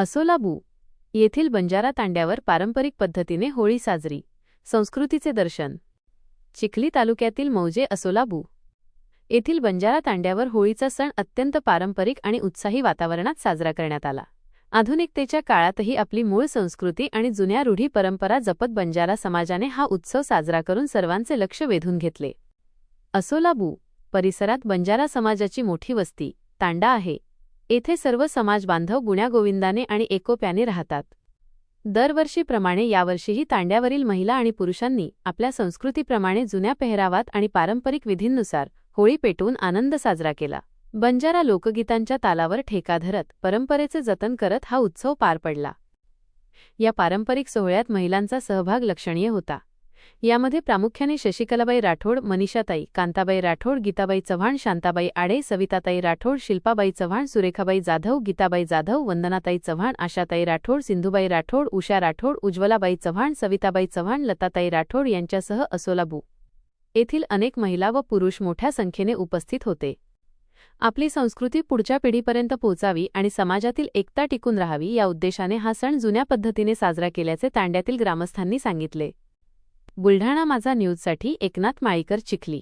असोलाबू येथील बंजारा तांड्यावर पारंपरिक पद्धतीने होळी साजरी. संस्कृतीचे दर्शन. चिखली तालुक्यातील मौजे असोलाबू येथील बंजारा तांड्यावर होळीचा सण अत्यंत पारंपरिक आणि उत्साही वातावरणात साजरा करण्यात आला. आधुनिकतेच्या काळातही आपली मूळ संस्कृती आणि जुन्या रूढी परंपरा जपत बंजारा समाजाने हा उत्सव साजरा करून सर्वांचे लक्ष वेधून घेतले. असोलाबू परिसरात बंजारा समाजाची मोठी वस्ती तांडा आहे. येथे सर्व समाज बांधव गुण्यागोविंदाने आणि एकोप्याने राहतात. दरवर्षीप्रमाणे यावर्षीही तांड्यावरील महिला आणि पुरुषांनी आपल्या संस्कृतीप्रमाणे जुन्या पेहरावात आणि पारंपरिक विधींनुसार होळी पेटवून आनंद साजरा केला. बंजारा लोकगीतांच्या तालावर ठेका धरत परंपरेचे जतन करत हा उत्सव पार पडला. या पारंपरिक सोहळ्यात महिलांचा सहभाग लक्षणीय होता. यामध्ये प्रामुख्याने शशिकलाबाई राठोड, मनीषाताई, कांताबाई राठोड, गीताबाई चव्हाण, शांताबाई आडे, सविताताई राठोड, शिल्पाबाई चव्हाण, सुरेखाबाई जाधव, गीताबाई जाधव, वंदनाताई चव्हाण, आशाताई राठोड, सिंधुबाई राठोड, उषा राठोड, उज्ज्वलाबाई चव्हाण, सविताबाई चव्हाण, लताताई राठोड यांच्यासह असोलाबू येथील अनेक महिला व पुरुष मोठ्या संख्येने उपस्थित होते. आपली संस्कृती पुढच्या पिढीपर्यंत पोहोचावी आणि समाजातील एकता टिकून राहावी या उद्देशाने हा सण जुन्या पद्धतीने साजरा केल्याचे तांड्यातील ग्रामस्थांनी सांगितले. बुलढाणा माझा न्यूजसाठी एकनाथ माळीकर, चिखली.